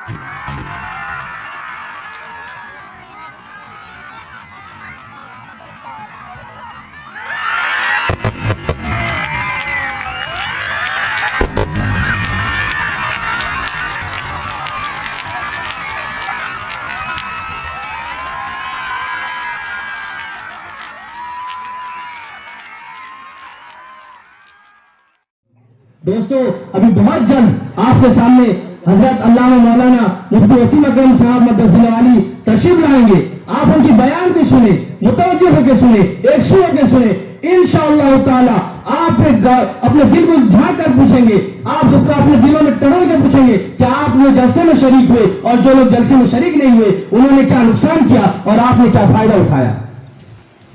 دوستو ابھی بہت جلد آپ کے سامنے حضرت علامہ مولانا مفتی وسیم اکرم صاحب مدثر علی تشریف لائیں گے. آپ ان کی بیان بھی سنیں, متوجہ ہو کے سنیں, ایک سو ہو کے سنیں. انشاءاللہ تعالی آپ اپنے دل کو جھانک کر پوچھیں گے, آپ اپنے دلوں میں ٹہل کے پوچھیں گے کہ آپ نے جلسے میں شریک ہوئے اور جو لوگ جلسے میں شریک نہیں ہوئے انہوں نے کیا نقصان کیا اور آپ نے کیا فائدہ اٹھایا.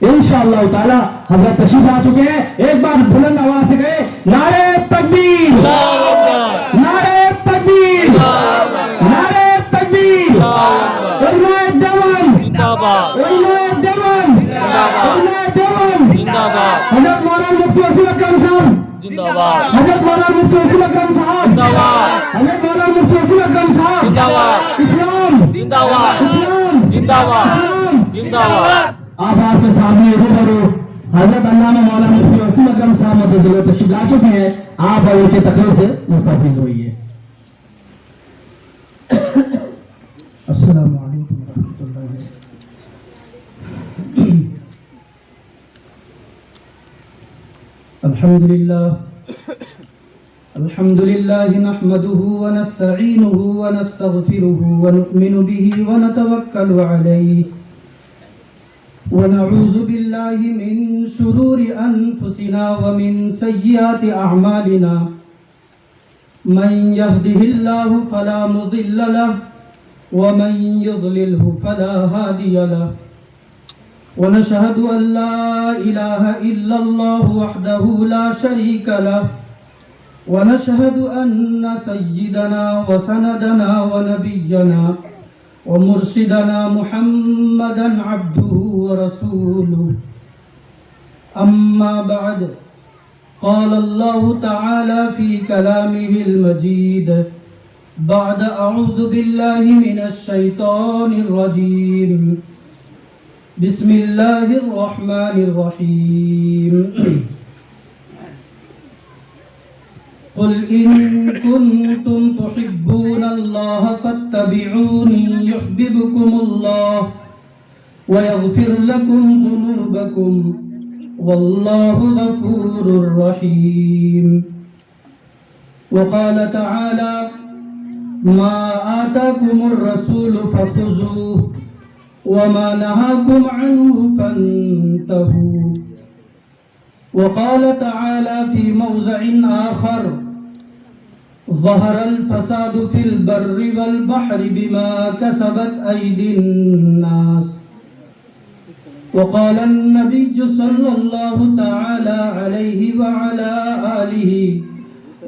انشاءاللہ تعالی حضرت تشریف لا چکے ہیں. ایک بار بلند آواز سے کہے نعرہ تکبیر, نعرہ تکبیر, نعرہ تکبیر, علماء دیوبند زندہ باد, علماء دیوبند زندہ باد, علماء دیوبند زندہ باد. حضرت مولانا مفتی وسیم اکرم صاحب زندہ باد, حضرت مولانا مفتی وسیم اکرم صاحب زندہ باد, حضرت مولانا مفتی وسیم اکرم صاحب زندہ باد. اسلام زندہ باد, اسلام زندہ باد, اسلام زندہ باد. آپ کے سامنے روبرو حضرت علامہ مولانا مفتی وسیم اکرم صاحب مدثر علی تشریف لا چکے ہیں. آپ ان کے تقریر سے مستفید ہوئیے. السلام علیکم ورحمۃ اللہ وبرکاتہ. الحمد للہ نحمده ونستعینه ونستغفره ونؤمن به ونتوکل علیہ ونعوذ باللہ من شرور انفسنا ومن سیئات اعمالنا من يهده الله فلا مضل له ومن يضلله فلا هادي له ونشهد أن لا إله إلا الله وحده لا شريك له ونشهد أن سيدنا وسندنا ونبينا ومرشدنا محمدا عبده ورسوله. أما بعد قال الله تعالى في كلامه المجيد بعد أعوذ بالله من الشيطان الرجيم بسم الله الرحمن الرحيم. قل إن كنتم تحبون الله فاتبعوني يحببكم الله ويغفر لكم ذنوبكم والله غفور رحيم. وقال تعالى ما آتاكم الرسول فخذوه وما نهاكم عنه فانتهوا. وقال تعالى في موضع آخر ظهر الفساد في البر والبحر بما كسبت أيدي الناس. وقال النبي صلى الله تعالى عليه وعلى آله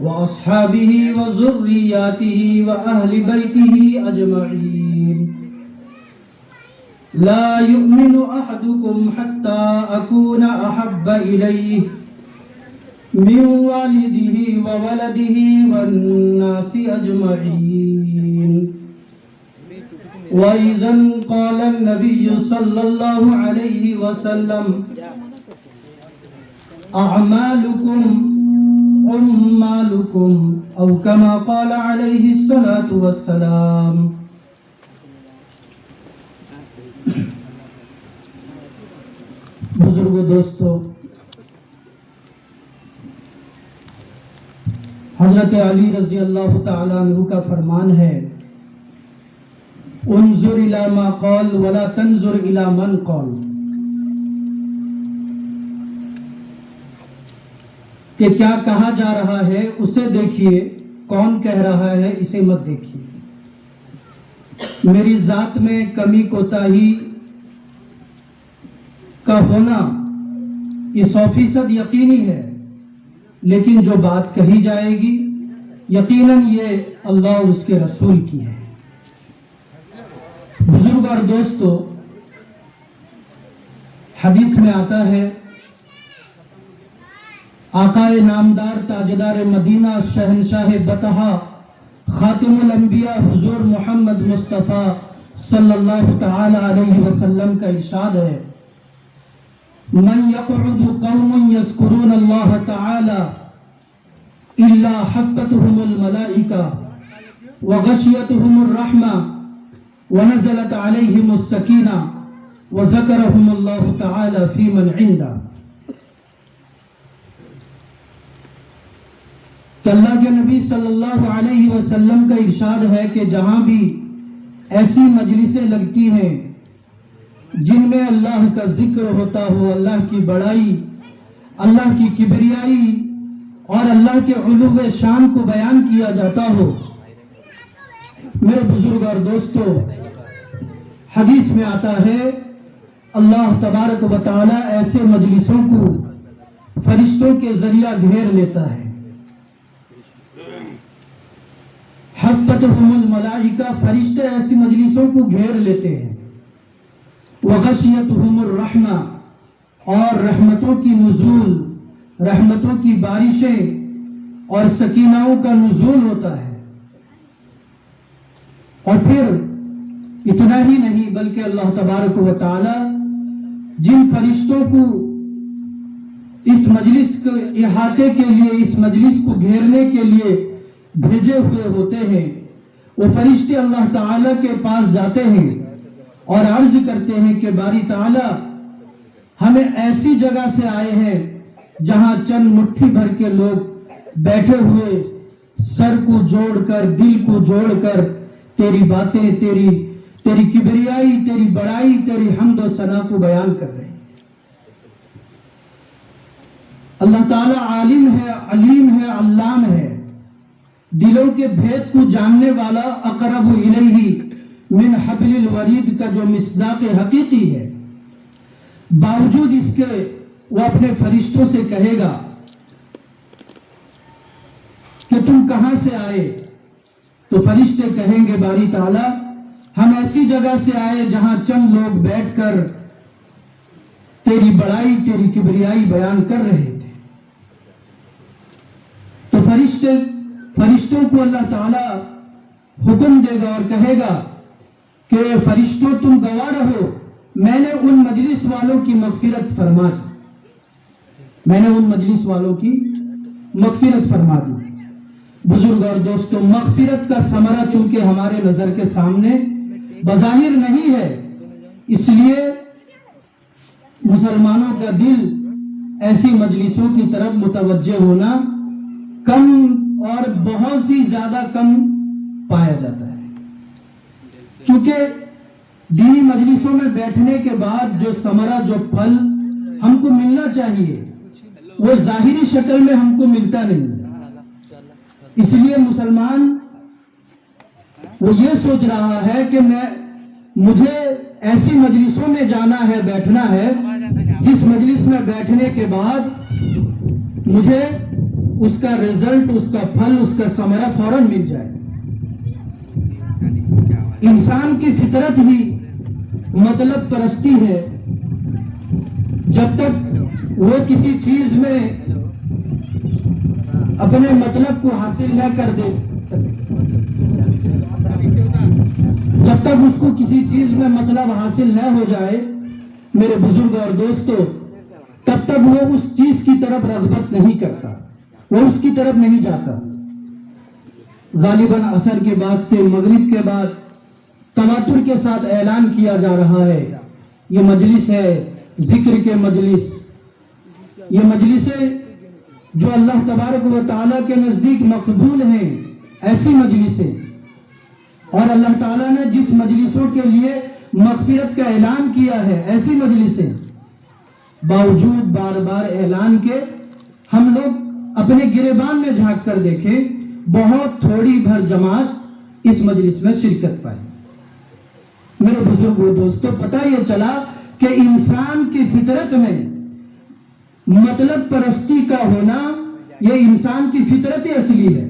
وأصحابه وذرياته وأهل بيته أجمعين لا يؤمن أحدكم حتى أكون أحب إليه من والده وولده والناس أجمعين. وإذا قال النبي صلى الله عليه وسلم أعمالكم أمالكم أو كما قال عليه الصلاة والسلام. بزرگوں دوستو، حضرت علی رضی اللہ تعالیٰ عنہ کا فرمان ہے انظر الی ما قال ولا تنظر الی من قال، کہ کیا کہا جا رہا ہے اسے دیکھیے، کون کہہ رہا ہے اسے مت دیکھیے. میری ذات میں کمی کوتاہی کا ہونا یہ 100% یقینی ہے، لیکن جو بات کہی جائے گی یقیناً یہ اللہ اور اس کے رسول کی ہے. بزرگ اور دوستو، حدیث میں آتا ہے آقا نامدار تاجدار مدینہ شہنشاہ بطحا خاتم الانبیاء حضور محمد مصطفیٰ صلی اللہ تعالی علیہ وسلم کا ارشاد ہے، من یقعد قوم یذکرون اللہ تعالی الا حفتهم الملائکہ وغشیتهم الرحمہ ونزلت علیہم السکینہ وذکرهم اللہ تعالی فی من عندہ۔ کہ اللہ کے نبی صلی اللہ علیہ وسلم کا ارشاد ہے کہ جہاں بھی ایسی مجلسیں لگتی ہیں جن میں اللہ کا ذکر ہوتا ہو، اللہ کی بڑائی، اللہ کی کبریائی اور اللہ کے علو شان کو بیان کیا جاتا ہو، میرے بزرگ اور دوستو، حدیث میں آتا ہے اللہ تبارک و تعالی ایسے مجلسوں کو فرشتوں کے ذریعہ گھیر لیتا ہے۔ حفتهم الملائکہ، فرشتے ایسی مجلسوں کو گھیر لیتے ہیں۔ وغشیتهم الرحمہ، اور رحمتوں کی نزول، رحمتوں کی بارشیں اور سکیناؤں کا نزول ہوتا ہے۔ اور پھر اتنا ہی نہیں بلکہ اللہ تبارک و تعالی جن فرشتوں کو اس مجلس کے احاطے کے لیے، اس مجلس کو گھیرنے کے لیے بھیجے ہوئے ہوتے ہیں، وہ فرشتے اللہ تعالیٰ کے پاس جاتے ہیں اور عرض کرتے ہیں کہ باری تعالیٰ، ہمیں ایسی جگہ سے آئے ہیں جہاں چند مٹھی بھر کے لوگ بیٹھے ہوئے سر کو جوڑ کر، دل کو جوڑ کر تیری باتیں، تیری کبریائی، تیری بڑائی، تیری حمد و ثنا کو بیان کر رہے ہیں۔ اللہ تعالیٰ عالم ہے، علیم ہے، علام ہے، دلوں کے بھید کو جاننے والا، اقرب الیہ من حبل الورید کا جو مصداق حقیقی ہے، باوجود اس کے وہ اپنے فرشتوں سے کہے گا کہ تم کہاں سے آئے؟ تو فرشتے کہیں گے باری تعالیٰ، ہم ایسی جگہ سے آئے جہاں چند لوگ بیٹھ کر تیری بڑائی، تیری کبریائی بیان کر رہے تھے۔ تو فرشتوں کو اللہ تعالیٰ حکم دے گا اور کہے گا کہ فرشتوں تم گواہ رہو، میں نے ان مجلس والوں کی مغفرت فرما دی، میں نے ان مجلس والوں کی مغفرت فرما دی۔ بزرگ اور دوستو، مغفرت کا ثمرہ چونکہ ہمارے نظر کے سامنے بظاہر نہیں ہے، اس لیے مسلمانوں کا دل ایسی مجلسوں کی طرف متوجہ ہونا کم اور بہت ہی زیادہ کم پایا جاتا ہے۔ چونکہ دینی مجلسوں میں بیٹھنے کے بعد جو ثمرہ، جو پھل ہم کو ملنا چاہیے، وہ ظاہری شکل میں ہم کو ملتا نہیں۔ اس لیے مسلمان وہ یہ سوچ رہا ہے کہ مجھے ایسی مجلسوں میں جانا ہے، بیٹھنا ہے جس مجلس میں بیٹھنے کے بعد مجھے اس کا رزلٹ، اس کا پھل، اس کا ثمرہ فوراً مل جائے۔ انسان کی فطرت ہی مطلب پرستی ہے۔ جب تک وہ کسی چیز میں اپنے مطلب کو حاصل نہ کر دے، جب تک اس کو کسی چیز میں مطلب حاصل نہ ہو جائے، میرے بزرگ اور دوستو، تب تک وہ اس چیز کی طرف رغبت نہیں کرتا، وہ اس کی طرف نہیں جاتا۔ غالباً عصر کے بعد سے مغرب کے بعد تواتر کے ساتھ اعلان کیا جا رہا ہے، یہ مجلس ہے ذکر کے مجلس، یہ مجلسیں جو اللہ تبارک و تعالیٰ کے نزدیک مقبول ہیں، ایسی مجلسیں، اور اللہ تعالیٰ نے جس مجلسوں کے لیے مغفرت کا اعلان کیا ہے، ایسی مجلسیں، باوجود بار بار اعلان کے ہم لوگ اپنے گریبان میں جھانک کر دیکھیں، بہت تھوڑی بھر جماعت اس مجلس میں شرکت پائی۔ میرے بزرگوں دوستو، پتہ یہ چلا کہ انسان کی فطرت میں مطلب پرستی کا ہونا، یہ انسان کی فطرت اصلی ہے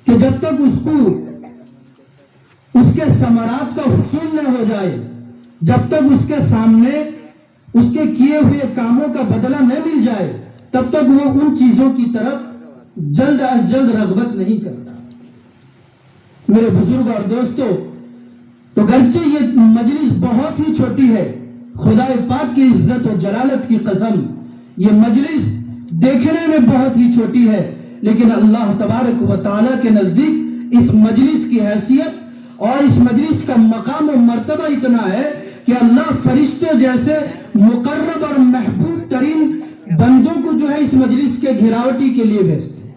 کہ جب تک اس کو اس کے ثمرات کا حصول نہ ہو جائے، جب تک اس کے سامنے اس کے کیے ہوئے کاموں کا بدلہ نہ مل جائے، تب تک وہ ان چیزوں کی طرف جلد از جلد رغبت نہیں کرتا۔ میرے بزرگ اور دوستو، تو گرچہ یہ مجلس بہت ہی چھوٹی ہے، خدا پاک کی عزت و جلالت کی قسم یہ مجلس دیکھنے میں بہت ہی چھوٹی ہے، لیکن اللہ تبارک و تعالیٰ کے نزدیک اس مجلس کی حیثیت اور اس مجلس کا مقام و مرتبہ اتنا ہے کہ اللہ فرشتوں جیسے مقرب اور محبوب ترین بندوں کو جو ہے اس مجلس کے گھراوٹی کے لیے بھیجتے ہیں۔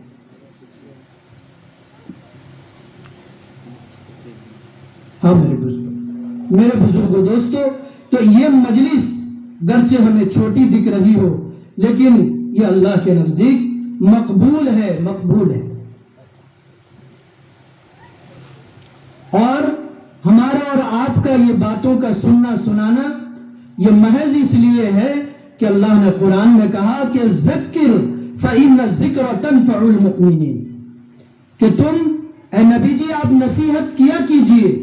ہاں میرے بزرگوں دوستو، تو یہ مجلس گرچہ ہمیں چھوٹی دکھ رہی ہو لیکن یہ اللہ کے نزدیک مقبول ہے، مقبول ہے۔ اور ہمارا اور آپ کا یہ باتوں کا سننا سنانا یہ محض اس لیے ہے کہ اللہ نے قرآن میں کہا کہ ذکر فإن الذکر تنفع المؤمنین، کہ تم اے نبی جی آپ نصیحت کیا کیجئے،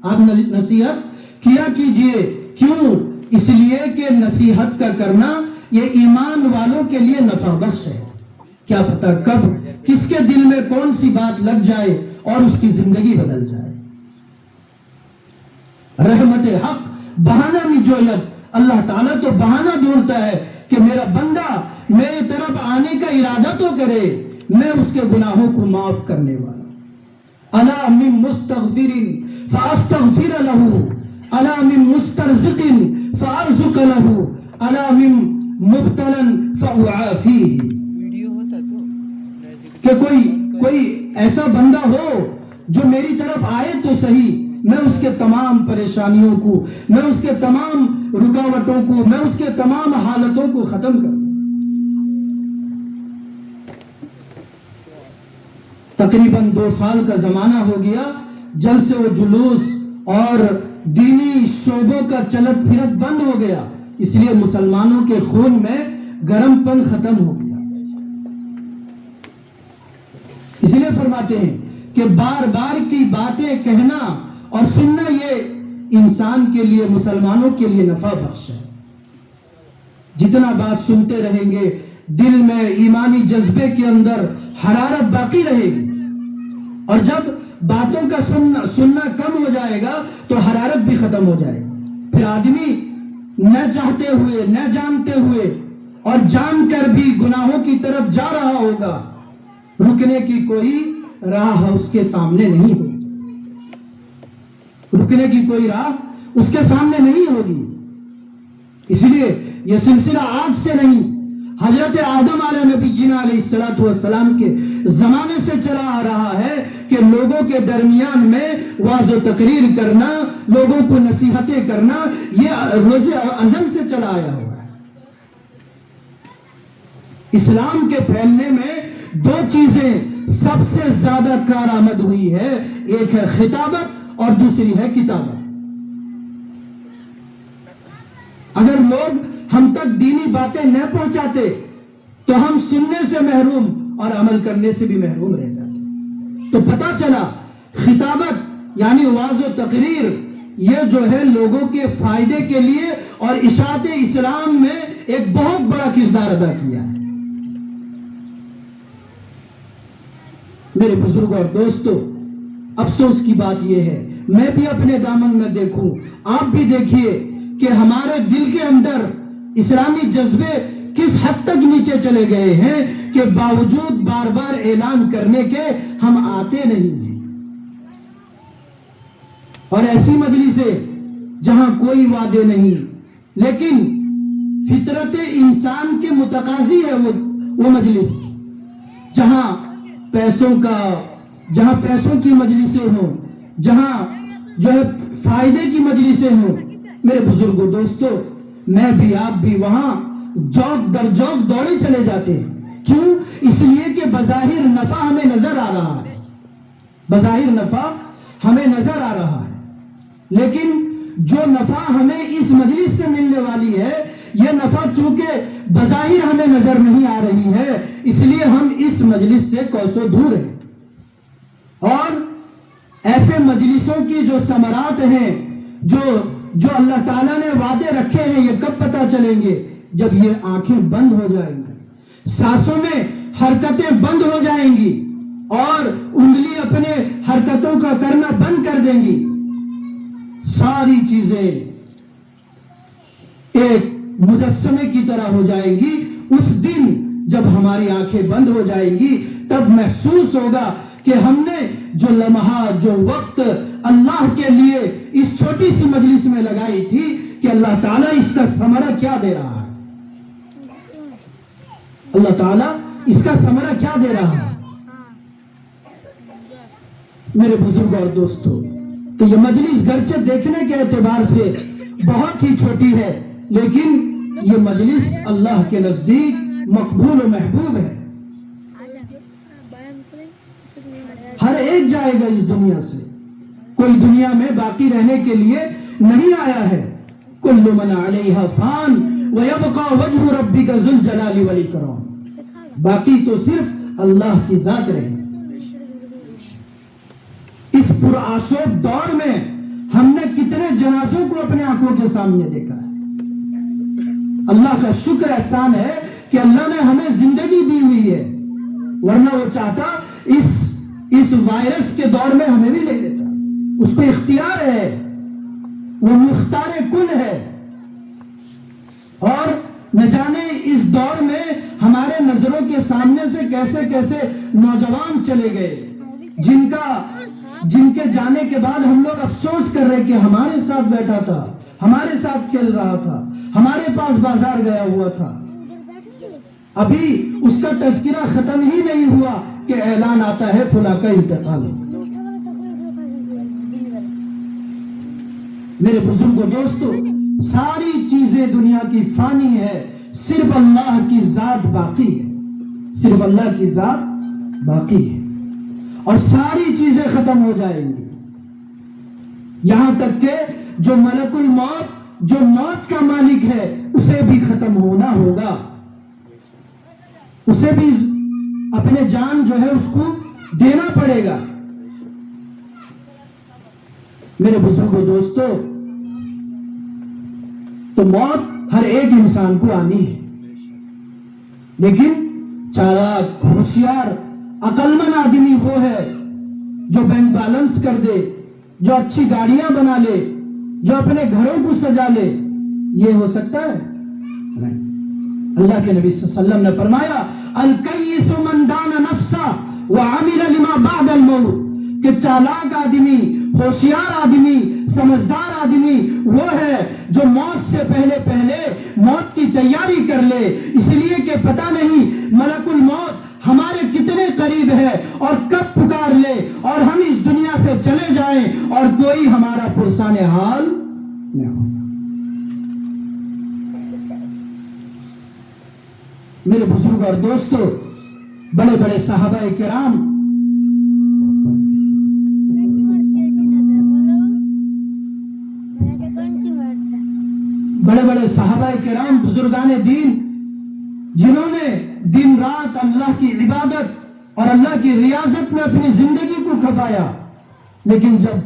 آپ نصیحت کیا کیجئے۔ کیوں؟ اس لیے کہ نصیحت کا کرنا یہ ایمان والوں کے لیے نفع بخش ہے۔ کیا پتہ کب کس کے دل میں کون سی بات لگ جائے اور اس کی زندگی بدل جائے۔ رحمت حق بہانہ نجویت، اللہ تعالیٰ تو بہانہ ڈھونڈتا ہے کہ میرا بندہ میرے طرف آنے کا ارادہ تو کرے، میں اس کے گناہوں کو معاف کرنے والا۔ الا من مستغفر فاستغفر له، الا من مسترزق فارزق له، الا من مبتلا فاعافيه، کہ کوئی ایسا بندہ ہو جو میری طرف آئے تو صحیح، میں اس کے تمام پریشانیوں کو، میں اس کے تمام رکاوٹوں کو، میں اس کے تمام حالتوں کو ختم کر دوں۔ تقریباً 2 سال کا زمانہ ہو گیا جب سے وہ جلوس اور دینی شعبوں کا چلت پھرت بند ہو گیا، اس لیے مسلمانوں کے خون میں گرم پن ختم ہو گیا۔ اس لیے فرماتے ہیں کہ بار بار کی باتیں کہنا اور سننا یہ انسان کے لیے، مسلمانوں کے لیے نفع بخش ہے۔ جتنا بات سنتے رہیں گے دل میں ایمانی جذبے کے اندر حرارت باقی رہے گی، اور جب باتوں کا سننا کم ہو جائے گا تو حرارت بھی ختم ہو جائے گی۔ پھر آدمی نہ چاہتے ہوئے، نہ جانتے ہوئے اور جان کر بھی گناہوں کی طرف جا رہا ہوگا، رکنے کی کوئی راہ اس کے سامنے نہیں ہوگی، رکنے کی کوئی راہ اس کے سامنے نہیں ہوگی۔ اس لیے یہ سلسلہ آج سے نہیں، حضرت آدم علیہ نبی جینا علیہ السلام کے زمانے سے چلا آ رہا ہے کہ لوگوں کے درمیان میں واعظ و تقریر کرنا، لوگوں کو نصیحتیں کرنا، یہ روز ازل سے چلا آیا ہوا ہے۔ اسلام کے پھیلنے میں 2 چیزیں سب سے زیادہ کارآمد ہوئی ہے، ایک ہے خطابت اور دوسری ہے کتابت۔ اگر لوگ ہم تک دینی باتیں نہ پہنچاتے تو ہم سننے سے محروم اور عمل کرنے سے بھی محروم رہ جاتے۔ تو پتہ چلا خطابت یعنی وعظ و تقریر یہ جو ہے لوگوں کے فائدے کے لیے اور اشاعت اسلام میں ایک بہت بڑا کردار ادا کیا ہے۔ میرے بزرگوں اور دوستو، افسوس کی بات یہ ہے، میں بھی اپنے دامن میں دیکھوں، آپ بھی دیکھیے کہ ہمارے دل کے اندر اسلامی جذبے کس حد تک نیچے چلے گئے ہیں کہ باوجود بار بار اعلان کرنے کے ہم آتے نہیں ہیں۔ اور ایسی مجلسیں جہاں کوئی وعدے نہیں لیکن فطرت انسان کے متقاضی ہے وہ مجلس، جہاں پیسوں کی مجلسیں ہوں، جہاں جو ہے فائدے کی مجلسیں ہوں۔ میرے بزرگوں دوستو، میں بھی آپ بھی وہاں جوق در جوق دوڑے چلے جاتے ہیں۔ کیوں؟ اس لیے کہ بظاہر نفع ہمیں نظر آ رہا ہے، بظاہر نفع ہمیں نظر آ رہا ہے، لیکن جو نفع ہمیں اس مجلس سے ملنے والی ہے یہ نفع چونکہ بظاہر ہمیں نظر نہیں آ رہی ہے، اس لیے ہم اس مجلس سے کوسوں دور ہیں۔ اور ایسے مجلسوں کی جو ثمرات ہیں، جو اللہ تعالیٰ نے وعدے رکھے ہیں، یہ کب پتہ چلیں گے؟ جب یہ آنکھیں بند ہو جائیں گی، سانسوں میں حرکتیں بند ہو جائیں گی اور انگلی اپنے حرکتوں کا کرنا کریں گی ساری چیزیں ایک مجسمے کی طرح ہو جائیں گی. اس دن جب ہماری آنکھیں بند ہو جائیں گی تب محسوس ہوگا کہ ہم نے جو لمحات جو وقت اللہ کے لیے اس چھوٹی سی مجلس میں لگائی تھی کہ اللہ تعالیٰ اس کا ثمرہ کیا دے رہا ہے. اللہ تعالیٰ اس کا ثمرہ کیا دے رہا ہے. میرے بزرگ اور دوستو، تو یہ مجلس گرچہ دیکھنے کے اعتبار سے بہت ہی چھوٹی ہے لیکن یہ مجلس اللہ کے نزدیک مقبول و محبوب ہے. ہر ایک جائے گا اس دنیا سے، کوئی دنیا میں باقی رہنے کے لیے نہیں آیا ہے. کل من علیہا فان ویبقى وجہ ربک ذو الجلال والاکرام. باقی تو صرف اللہ کی ذات رہے. اس پرآشوب دور میں ہم نے کتنے جنازوں کو اپنے آنکھوں کے سامنے دیکھا ہے. اللہ کا شکر احسان ہے کہ اللہ نے ہمیں زندگی دی ہوئی ہے، ورنہ وہ چاہتا اس وائرس کے دور میں ہمیں بھی لے لیتا. اس کو اختیار ہے، وہ مختار کن ہے. اور نہ جانے اس دور میں ہمارے نظروں کے سامنے سے کیسے کیسے نوجوان چلے گئے جن کے جانے کے بعد ہم لوگ افسوس کر رہے کہ ہمارے ساتھ بیٹھا تھا، ہمارے ساتھ کھیل رہا تھا، ہمارے پاس بازار گیا ہوا تھا. ابھی اس کا تذکرہ ختم ہی نہیں ہوا کہ اعلان آتا ہے فلاں کا انتقال. میرے بزرگوں دوستو، ساری چیزیں دنیا کی فانی ہے، صرف اللہ کی ذات باقی ہے. صرف اللہ کی ذات باقی ہے اور ساری چیزیں ختم ہو جائیں گی. یہاں تک کہ جو ملک الموت، جو موت کا مالک ہے، اسے بھی ختم ہونا ہوگا. اسے بھی اپنے جان جو ہے اس کو دینا پڑے گا. میرے بزرگوں دوستو، تو موت ہر ایک انسان کو آنی ہے، لیکن چالاک، ہوشیار، عقل مند آدمی وہ ہے جو بینک بیلنس کر دے، جو اچھی گاڑیاں بنا لے، جو اپنے گھروں کو سجا لے. یہ ہو سکتا ہے؟ نہیں. اللہ کے نبی صلی اللہ علیہ وسلم نے فرمایا الکیس من دان نفسہ وعمل لما بعد الموت، کہ چالاک آدمی، ہوشیار آدمی، سمجھدار آدمی وہ ہے جو موت سے پہلے موت کی تیاری کر لے، اس لیے کہ پتہ نہیں ملک الموت ہمارے کتنے قریب ہے اور کب پکار لے اور ہم اس دنیا سے چلے جائیں اور کوئی ہمارا پرسان حال نہ ہو. میرے بزرگ اور دوستو، بڑے بڑے صحابہ کرام بزرگان دین جنہوں نے دن رات اللہ کی عبادت اور اللہ کی ریاضت میں اپنی زندگی کو کھپایا، لیکن جب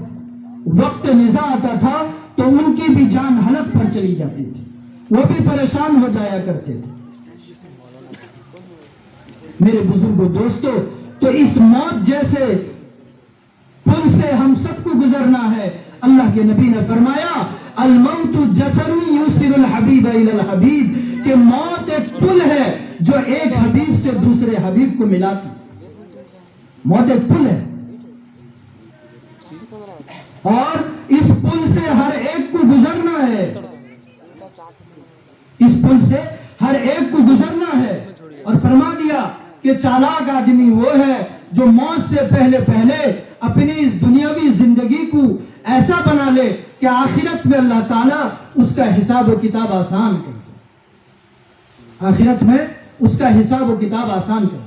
وقت نزاع آتا تھا تو ان کی بھی جان ہلک پر چلی جاتی تھی، وہ بھی پریشان ہو جایا کرتے تھے. میرے بزرگوں دوستو، تو اس موت جیسے پل سے ہم سب کو گزرنا ہے. اللہ کے نبی نے فرمایا الموت جسر یوصل الحبیب الی الحبیب، کہ موت ایک پل ہے جو ایک حبیب سے دوسرے حبیب کو ملاتی. موت ایک پل ہے اور اس پل سے ہر ایک کو گزرنا ہے. اس پل سے ہر ایک کو گزرنا ہے. اور فرما دیا کہ چالاک آدمی وہ ہے جو موت سے پہلے اپنی اس دنیاوی زندگی کو ایسا بنا لے کہ آخرت میں اللہ تعالیٰ اس کا حساب و کتاب آسان کرے. آخرت میں اس کا حساب و کتاب آسان کرے.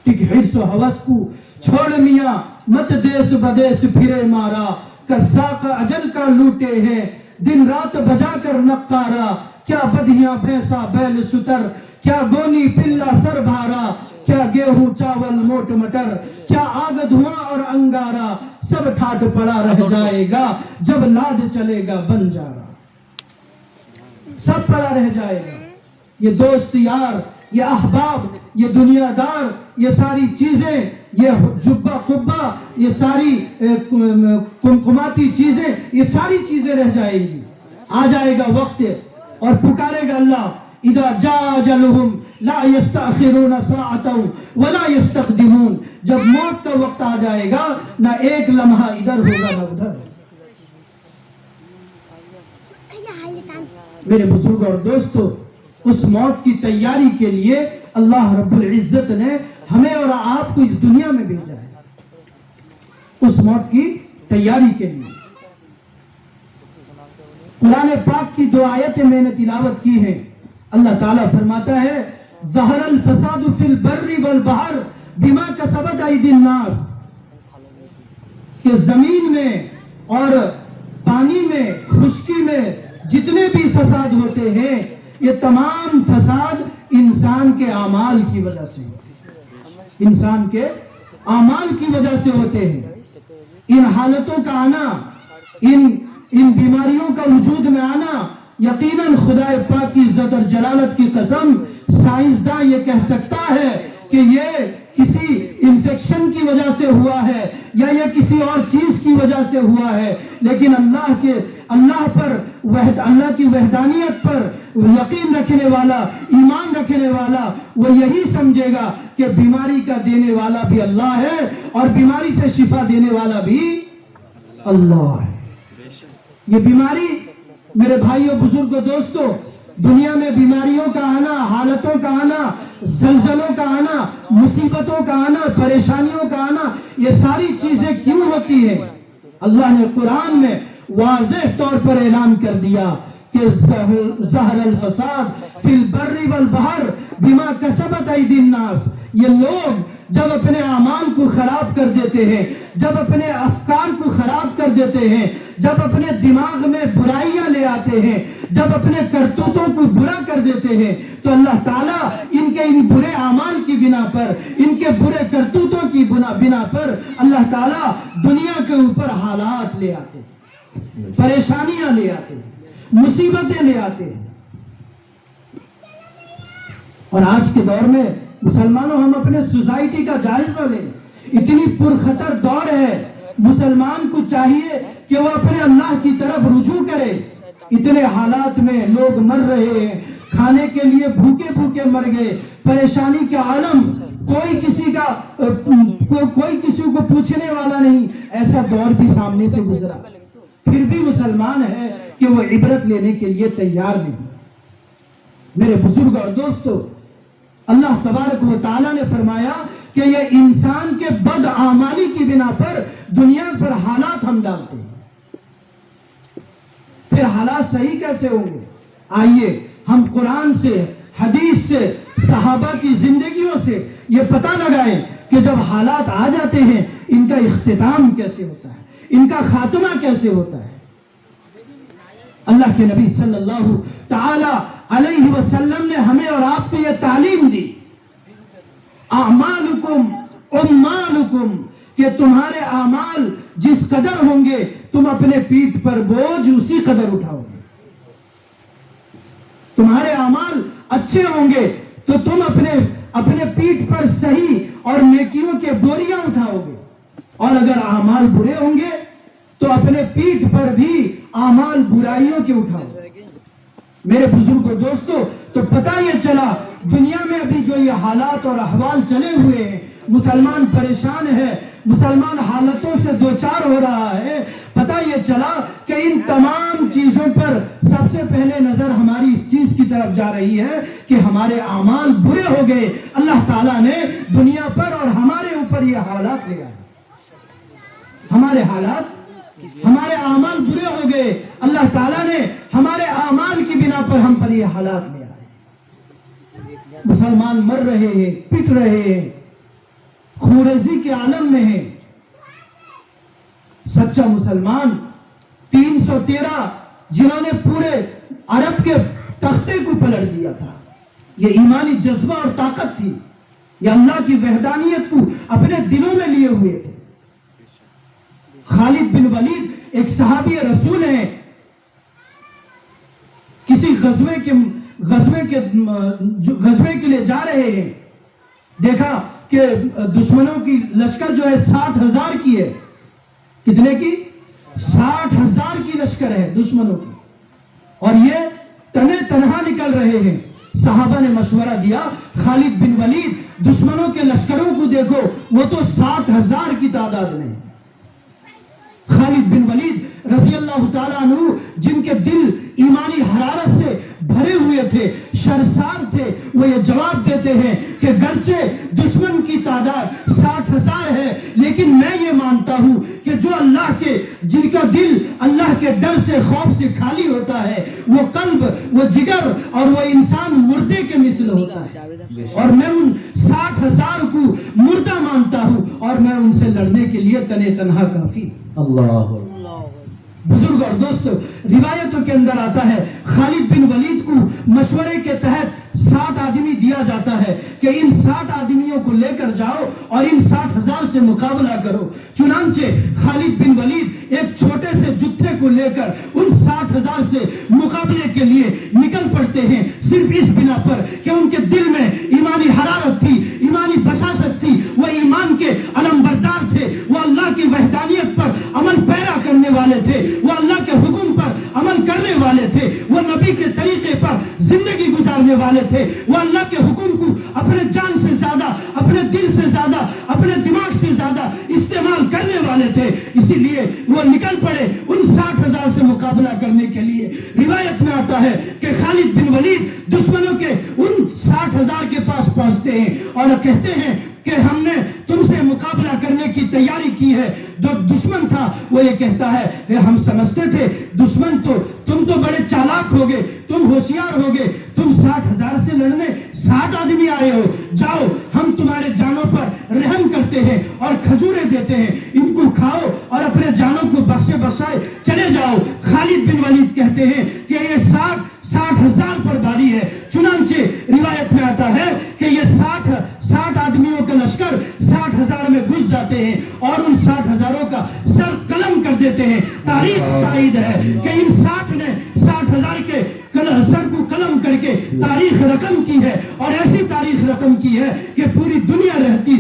ٹھیک حرص و حوث کو چھوڑ میاں مت دیس بدیس پھرے مارا، قزاق اجل کا لوٹے ہیں دن رات بجا کر نقارا. کیا بدھیاں بھینسا بیل ستر، کیا گونی پلا سر بھارا، کیا گیہوں چاول موٹ مٹر، کیا آگ دھواں اور انگارا، سب ٹھاٹ پڑا رہ جائے گا جب لاد چلے گا بنجارا. سب پڑا رہ جائے گا. یہ دوست یار یہ احباب، یہ دنیا دار، یہ ساری چیزیں، یہ جبہ قبہ، یہ ساری قمقماتی چیزیں، یہ ساری چیزیں رہ جائیں گی. آ جائے گا وقت اور پکارے گا اللہ اذا جاء اجلهم لا يستأخرون ساعة ولا يستقدمون. جب موت کا وقت آ جائے گا نہ ایک لمحہ ادھر ہوگا نہ ادھر. میرے بزرگ اور دوستو، اس موت کی تیاری کے لیے اللہ رب العزت نے ہمیں اور آپ کو اس دنیا میں بھیجا ہے، اس موت کی تیاری کے لیے. قرآن پاک کی 2 آیتیں میں نے تلاوت کی ہیں. اللہ تعالیٰ فرماتا ہے ظہر الفساد فی البر والبحر بما کسبت ایدی الناس، کہ زمین میں اور پانی میں، خشکی میں جتنے بھی فساد ہوتے ہیں، یہ تمام فساد انسان کے اعمال کی وجہ سے، انسان کے اعمال کی وجہ سے ہوتے ہیں. ان حالتوں کا آنا، ان بیماریوں کا وجود میں آنا، یقیناً خدا پاک کی عزت اور جلالت کی قسم سائنسداں یہ کہہ سکتا ہے کہ یہ کسی انفیکشن کی وجہ سے ہوا ہے یا یہ کسی اور چیز کی وجہ سے ہوا ہے، لیکن اللہ پر اللہ کی وحدانیت پر یقین رکھنے والا، ایمان رکھنے والا، وہ یہی سمجھے گا کہ بیماری کا دینے والا بھی اللہ ہے اور بیماری سے شفا دینے والا بھی اللہ ہے. یہ بیماری میرے بھائیوں، بزرگوں، دوستوں، دنیا میں بیماریوں کا آنا، حالتوں کا آنا، زلزلوں کا آنا، مصیبتوں کا آنا، پریشانیوں کا آنا، یہ ساری چیزیں کیوں ہوتی ہیں؟ اللہ نے قرآن میں واضح طور پر اعلان کر دیا کہ ظہر الفساد فی البر والبحر بما کسبت ایدی الناس. یہ لوگ جب اپنے اعمال کو خراب کر دیتے ہیں، جب اپنے افکار کو خراب کر دیتے ہیں، جب اپنے دماغ میں برائیاں لے آتے ہیں، جب اپنے کرتوتوں کو برا کر دیتے ہیں، تو اللہ تعالیٰ ان کے ان برے اعمال کی بنا پر، ان کے برے کرتوتوں کی بنا پر اللہ تعالیٰ دنیا کے اوپر حالات لے آتے ہیں، پریشانیاں لے آتے ہیں، مصیبتیں لے آتے ہیں. اور آج کے دور میں مسلمانوں، ہم اپنے سوسائٹی کا جائزہ لیں. اتنی پرخطر دور ہے، مسلمان کو چاہیے کہ وہ اپنے اللہ کی طرف رجوع کرے. اتنے حالات میں لوگ مر رہے ہیں، کھانے کے لیے بھوکے بھوکے مر گئے، پریشانی کا عالم، کوئی کسی کو پوچھنے والا نہیں. ایسا دور بھی سامنے سے گزرا، پھر بھی مسلمان ہے کہ وہ عبرت لینے کے لیے تیار نہیں. میرے بزرگ اور دوستو، اللہ تبارک و تعالیٰ نے فرمایا کہ یہ انسان کے بد اعمالی کی بنا پر دنیا پر حالات ہم ڈالتے ہیں. پھر حالات صحیح کیسے ہوں گے؟ آئیے ہم قرآن سے، حدیث سے، صحابہ کی زندگیوں سے یہ پتہ لگائیں کہ جب حالات آ جاتے ہیں ان کا اختتام کیسے ہوتا ہے، ان کا خاتمہ کیسے ہوتا ہے. اللہ کے نبی صلی اللہ تعالی علیہ وسلم نے ہمیں اور آپ کو یہ تعلیم دی، اعمالکم امالکم، کہ تمہارے اعمال جس قدر ہوں گے تم اپنے پیٹھ پر بوجھ اسی قدر اٹھاؤ گے. تمہارے اعمال اچھے ہوں گے تو تم اپنے پیٹھ پر صحیح اور نیکیوں کے بوریاں اٹھاؤ گے، اور اگر اعمال برے ہوں گے تو اپنے پیٹھ پر بھی اعمال برائیوں کے اٹھاؤ. میرے بزرگوں، دوستو، تو پتہ یہ چلا دنیا میں ابھی جو یہ حالات اور احوال چلے ہوئے ہیں، مسلمان پریشان ہے، مسلمان حالتوں سے دوچار ہو رہا ہے. پتہ یہ چلا کہ ان تمام چیزوں پر سب سے پہلے نظر ہماری اس چیز کی طرف جا رہی ہے کہ ہمارے اعمال برے ہو گئے. اللہ تعالیٰ نے دنیا پر اور ہمارے اوپر یہ حالات لے آئے. ہمارے حالات، ہمارے اعمال برے ہو گئے. اللہ تعالیٰ نے ہمارے اعمال کی بنا پر ہم پر یہ حالات لے آئے. مسلمان مر رہے ہیں، پٹ رہے ہیں، خونریزی کے عالم میں ہیں. سچا مسلمان 313 جنہوں نے پورے عرب کے تختے کو پلٹ دیا تھا، یہ ایمانی جذبہ اور طاقت تھی، یہ اللہ کی وحدانیت کو اپنے دلوں میں لیے ہوئے تھے. خالد بن ولید ایک صحابی رسول ہیں. کسی غزوے غزوے کے لیے جا رہے ہیں، دیکھا کہ دشمنوں کی لشکر جو ہے 60,000 کی ہے. کتنے کی؟ 60,000 کی لشکر ہے دشمنوں کی، اور یہ تنے تنہا نکل رہے ہیں. صحابہ نے مشورہ دیا، خالد بن ولید دشمنوں کے لشکروں کو دیکھو، وہ تو 60,000 کی تعداد میں. خالد بن ولید رضی اللہ تعالیٰ عنہ، جن کے دل ایمانی حرارت سے بھرے ہوئے تھے، شرسار تھے، وہ یہ جواب دیتے ہیں کہ گرچہ دشمن کی تعداد 60,000 ہے، لیکن میں یہ مانتا ہوں کہ جو اللہ کے، جن کا دل اللہ کے ڈر سے، خوف سے خالی ہوتا ہے، وہ قلب، وہ جگر اور وہ انسان مردے کے مثل ہوتا ہے، اور میں ان 60,000 کو مردہ مانتا ہوں، اور میں ان سے لڑنے کے لیے تنے تنہا کافی ہوں. اللہ بزرگ اور دوستو، روایتوں کے اندر آتا ہے خالد بن ولید کو مشورے کے تحت 60 آدمی دیا جاتا ہے کہ ان 60 آدمیوں کو لے کر جاؤ اور ان 60,000 سے مقابلہ کرو. چنانچہ خالد بن ولید ایک چھوٹے سے جتھے کو لے کر ان 60,000 سے مقابلے کے لیے نکل پڑتے ہیں، صرف اس بنا پر کہ ان کے دل میں ایمانی حرارت تھی، ایمانی بساست تھی، وہ ایمان کے علم بردار تھے، وہ اللہ کی وحدانیت پر عمل پیرا کرنے والے تھے، وہ اللہ کے حکم پر عمل کرنے والے تھے، وہ نبی کے طریقے پر زندگی گزارنے والے تھے، وہ اللہ کے حکم کو اپنے جان سے زیادہ، اپنے دل سے زیادہ، اپنے دماغ سے زیادہ استعمال کرنے والے تھے. اسی لیے وہ نکل پڑے ان 60,000 سے مقابلہ کرنے کے لیے. روایت میں آتا ہے کہ خالد بن ولید دشمنوں کے ان 60,000 کے پاس پہنچتے ہیں اور کہتے ہیں کہ ہم نے تم سے مقابلہ کرنے کی تیاری کی ہے. جو دشمن تھا وہ یہ کہتا ہے کہ ہم سمجھتے تھے دشمن تو تم تو بڑے چالاک ہوگے، تم ہوشیار ہوگے، تم 60,000 سے لڑنے 60 آدمی آئے ہو، جاؤ ہم تمہارے جانوں پر رحم کرتے ہیں اور کھجوریں دیتے ہیں، ان کو کھاؤ اور اپنے جانوں کو بخشے بخشائے چلے جاؤ. خالد بن ولید کہتے ہیں کہ یہ 60,000 پر باری ہے. چنانچہ روایت میں آتا ہے کہ یہ 60 آدمیوں کا لشکر 60,000 میں گھس جاتے ہیں اور ان 60,000 کا سر قلم کر دیتے ہیں. تاریخ شاہد ہے کہ ان 60 نے 60,000 کے سر کو قلم کر کے تاریخ رقم کی ہے، اور ایسی تاریخ رقم کی ہے کہ پوری دنیا رہتی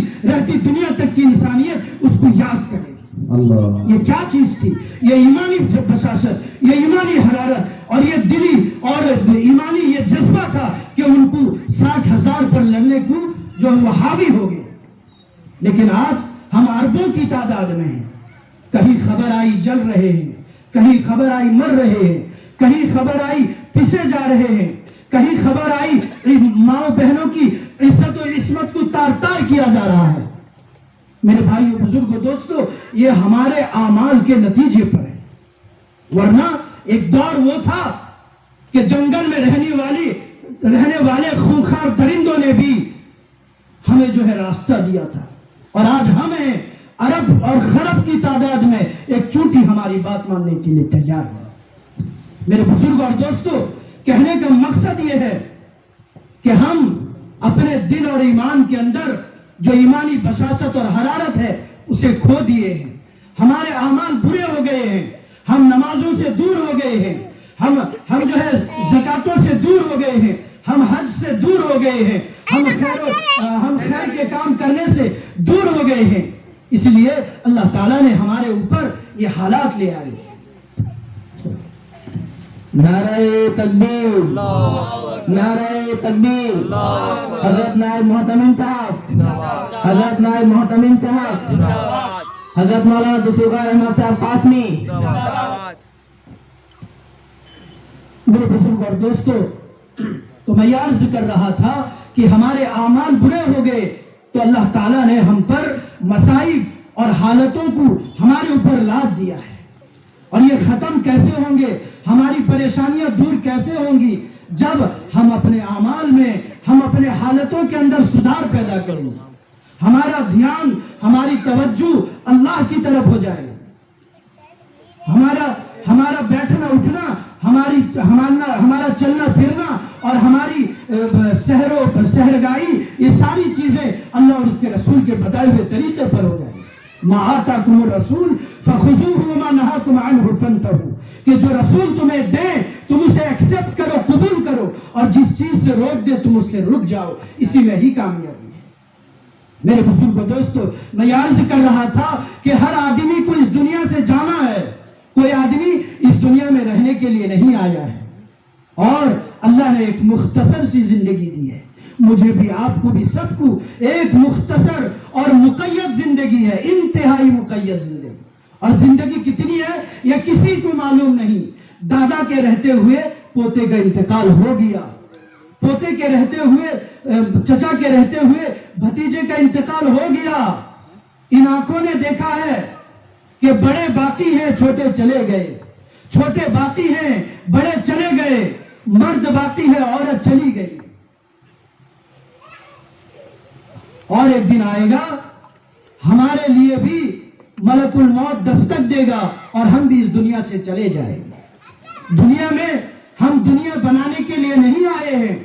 دنیا تک کی انسانیت اس کو یاد کرے. اللہ، یہ کیا چیز تھی؟ یہ ایمانی بشاشت، یہ ایمانی حرارت اور یہ دلی اور ایمانی یہ جذبہ تھا کہ ان کو 60,000 پر لڑنے کو جو وہ حاوی ہو گئے. لیکن آج ہم اربوں کی تعداد میں ہیں، کہیں خبر آئی جل رہے ہیں، کہیں خبر آئی مر رہے ہیں، کہیں خبر آئی پسے جا رہے ہیں، کہیں خبر آئی ماں بہنوں کی عزت و عصمت کو تار تار کیا جا رہا ہے. میرے بھائیو، بزرگوں، دوستو، یہ ہمارے اعمال کے نتیجے پر ہے. ورنہ ایک دور وہ تھا کہ جنگل میں رہنے والے خونخوار درندوں نے بھی ہمیں جو ہے راستہ دیا تھا، اور آج ہمیں ارب اور خرب کی تعداد میں ایک چونٹی ہماری بات ماننے کے لیے تیار ہے. میرے بزرگ اور دوستو، کہنے کا مقصد یہ ہے کہ ہم اپنے دل اور ایمان کے اندر جو ایمانی بشاشت اور حرارت ہے اسے کھو دیے ہیں. ہمارے اعمال برے ہو گئے ہیں، ہم نمازوں سے دور ہو گئے ہیں، ہم جو ہے زکاتوں سے دور ہو گئے ہیں، ہم حج سے دور ہو گئے ہیں، ہم خیر کے کام کرنے سے دور ہو گئے ہیں. اس لیے اللہ تعالیٰ نے ہمارے اوپر یہ حالات لے آئے. نعرہ تکبیر، نعرہ تکبیر. حضرت نائب محتمم صاحب، حضرت نائب محتمم صاحب، حضرت مولانا ذوالفقار احمد صاحب قاسمی. میرے بزرگ اور دوستو، تو میں یہ عرض کر رہا تھا کہ ہمارے اعمال برے ہو گئے تو اللہ تعالیٰ نے ہم پر مصائب اور حالتوں کو ہمارے اوپر لاد دیا ہے. اور یہ ختم کیسے ہوں گے، ہماری پریشانیاں دور کیسے ہوں گی؟ جب ہم اپنے اعمال میں، ہم اپنے حالتوں کے اندر سدھار پیدا کریں، ہمارا دھیان، ہماری توجہ اللہ کی طرف ہو جائے، ہمارا بیٹھنا اٹھنا، ہمارا چلنا پھرنا اور ہماری سحرگاہی، یہ ساری چیزیں اللہ اور اس کے رسول کے بتائے ہوئے طریقے پر ہو جائیں. ما آتاکم الرسول فخذوہ وما نہاکم عنہ فانتہوا، کہ جو رسول تمہیں دے تم اسے ایکسپٹ کرو، قبول کرو، اور جس چیز سے روک دے تم اس سے رک جاؤ، اسی میں ہی کامیابی ہے۔ میرے بزرگوں دوستو، میں یہ عرض کر رہا تھا کہ ہر آدمی کو اس دنیا سے جانا ہے، کوئی آدمی اس دنیا میں رہنے کے لیے نہیں آیا ہے، اور اللہ نے ایک مختصر سی زندگی دی ہے، مجھے بھی آپ کو بھی سب کو ایک مختصر اور مقید زندگی ہے، انتہائی مقید زندگی۔ اور زندگی کتنی ہے یہ کسی کو معلوم نہیں۔ دادا کے رہتے ہوئے پوتے کا انتقال ہو گیا، پوتے کے رہتے ہوئے چچا کے رہتے ہوئے بھتیجے کا انتقال ہو گیا۔ ان آنکھوں نے دیکھا ہے کہ بڑے باقی ہیں، چھوٹے چلے گئے، چھوٹے باقی ہیں، بڑے چلے گئے، مرد باقی ہے، عورت چلی گئی۔ اور ایک دن آئے گا ہمارے لیے بھی ملک الموت دستک دے گا اور ہم بھی اس دنیا سے چلے جائیں گے۔ دنیا میں ہم دنیا بنانے کے لیے نہیں آئے ہیں۔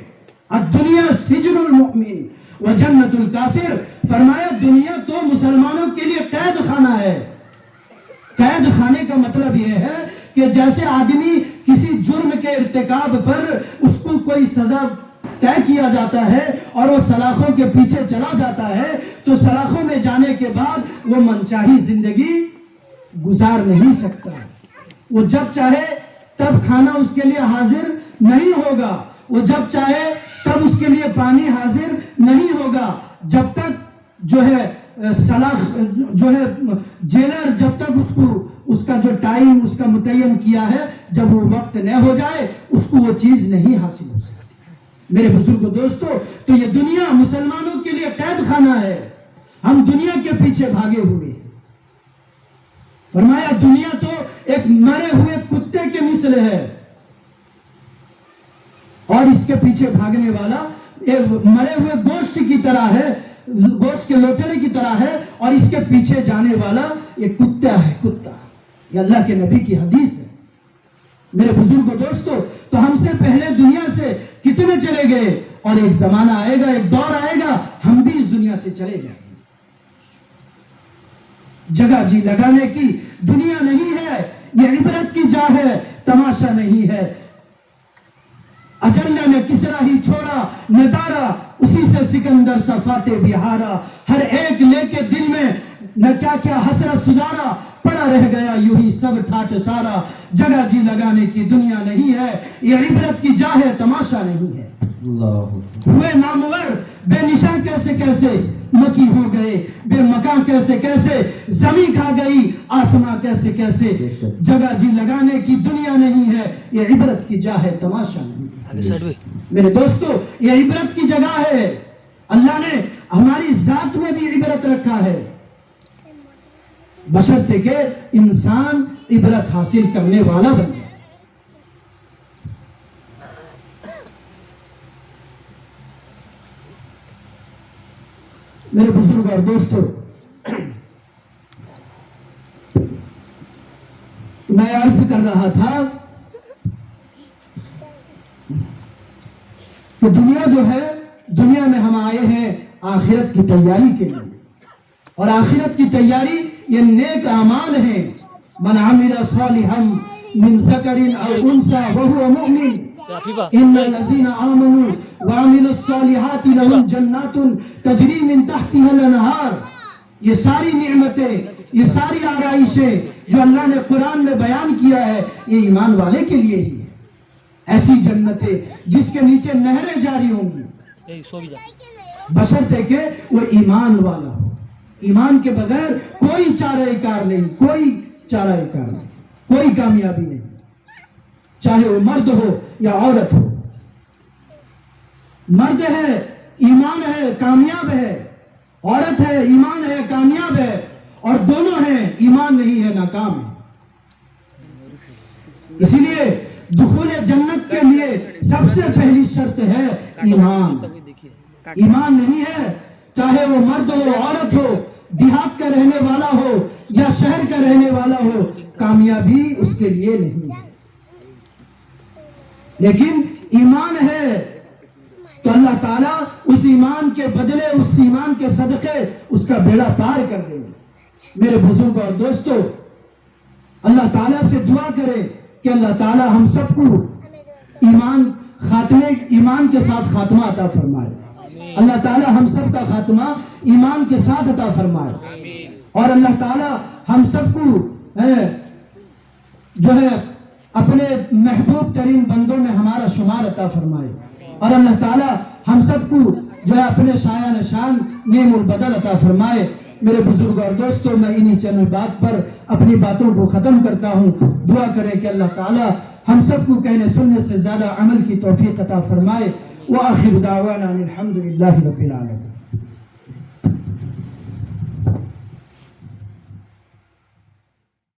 الدنیا سجن المؤمن وجنت الکافر، فرمایا دنیا تو مسلمانوں کے لیے قید خانہ ہے۔ قید خانے کا مطلب یہ ہے کہ جیسے آدمی کسی جرم کے ارتکاب پر اس کو کوئی سزا طے کیا جاتا ہے اور وہ سلاخوں کے پیچھے چلا جاتا ہے، تو سلاخوں میں جانے کے بعد وہ منچاہی زندگی گزار نہیں سکتا۔ وہ جب چاہے تب کھانا اس کے لیے حاضر نہیں ہوگا، وہ جب چاہے تب اس کے لیے پانی حاضر نہیں ہوگا، جب تک جو ہے سلاخ جو ہے جیلر جب تک اس کا جو ٹائم اس کا متعین کیا ہے، جب وہ وقت نہ ہو جائے اس کو وہ چیز نہیں حاصل ہو سکتی۔ میرے بزرگوں دوستو، تو یہ دنیا مسلمانوں کے لیے قید خانہ ہے، ہم دنیا کے پیچھے بھاگے ہوئے ہیں۔ فرمایا دنیا تو ایک مرے ہوئے کتے کے مثل ہے، اور اس کے پیچھے بھاگنے والا ایک مرے ہوئے گوشت کی طرح ہے، گوشت کے لوٹنے کی طرح ہے، اور اس کے پیچھے جانے والا یہ کتا ہے، کتا۔ یہ اللہ کے نبی کی حدیث ہے۔ میرے بزرگوں دوستو، تو ہم سے پہلے دنیا سے کتنے چلے گئے، اور ایک زمانہ آئے گا، ایک دور آئے گا ہم بھی اس دنیا سے چلے جائیں گے۔ جگہ جی لگانے کی دنیا نہیں ہے، یہ عبرت کی جا ہے، تماشا نہیں ہے۔ اجلہ نے کسرا ہی چھوڑا ندارا، اسی سے سکندر سا فاتح بھی ہارا، ہر ایک لے کے دل میں نہ کیا کیا حسرت سجارا، پڑا رہ گیا یوں ہی سب ٹھاٹ سارا۔ جگہ جی لگانے کی دنیا نہیں ہے، یہ عبرت کی جا ہے، تماشا نہیں ہے۔ ہوئے نامور بے نشاں کیسے کیسے مکی ہو گئے، بے مکان کیسے کیسے زمین کھا گئی، آسماں کیسے کیسے۔ جگہ جی لگانے کی دنیا نہیں ہے، یہ عبرت کی جا ہے، تماشا نہیں ہے۔ میرے دوستو، یہ عبرت کی جگہ ہے، اللہ نے ہماری ذات میں بھی عبرت رکھا ہے، بشرطے کہ انسان عبرت حاصل کرنے والا بن جائے۔ میرے بزرگ اور دوستو، میں عرض کر رہا تھا کہ دنیا جو ہے، دنیا میں ہم آئے ہیں آخرت کی تیاری کے لیے، اور آخرت کی تیاری یہ نیک اعمال ہیں۔ من عمل صالحا من ذکر او انثى وهو مؤمن ان الذين آمنوا وعملوا الصالحات لهم جنات تجری من تحتها الانہار۔ یہ ساری نعمتیں، یہ ساری آرائشیں جو اللہ نے قرآن میں بیان کیا ہے، یہ ایمان والے کے لیے ہی ہے۔ ایسی جنتیں جس کے نیچے نہریں جاری ہوں گی، بشرطے کہ وہ ایمان والا ہو۔ ایمان کے بغیر کوئی چارہ کار نہیں، کوئی چارہ کار نہیں، کوئی کامیابی نہیں، چاہے وہ مرد ہو یا عورت ہو۔ مرد ہے ایمان ہے کامیاب ہے، عورت ہے ایمان ہے کامیاب ہے، اور دونوں ہیں ایمان نہیں ہے ناکام ہے۔ اسی لیے دخول جنت کے لیے سب سے پہلی شرط ہے ایمان۔ ایمان نہیں ہے، چاہے وہ مرد ہو عورت ہو، دیہات کا رہنے والا ہو یا شہر کا رہنے والا ہو، کامیابی اس کے لیے نہیں ہے۔ لیکن ایمان ہے تو اللہ تعالیٰ اس ایمان کے بدلے، اس ایمان کے صدقے اس کا بیڑا پار کر دیں گے۔ میرے بزرگ اور دوستو، اللہ تعالیٰ سے دعا کریں کہ اللہ تعالیٰ ہم سب کو ایمان خاتمے ایمان کے ساتھ خاتمہ عطا فرمائے. اللہ تعالی ہم سب کا خاتمہ ایمان کے ساتھ عطا فرمائے. اور اللہ تعالی ہم سب کو جو ہے اپنے محبوب ترین بندوں میں ہمارا شمار عطا فرمائے. اور اللہ تعالی ہم سب کو جو ہے اپنے سایہ نشان نعم البدل عطا فرمائے. میرے بزرگ اور دوستوں، میں انہی چند بات پر اپنی باتوں کو ختم کرتا ہوں. دعا کریں کہ اللہ تعالی ہم سب کو کہنے سننے سے زیادہ عمل کی توفیق عطا فرمائے. وآخر دعوانا الحمد للہ رب العالمین.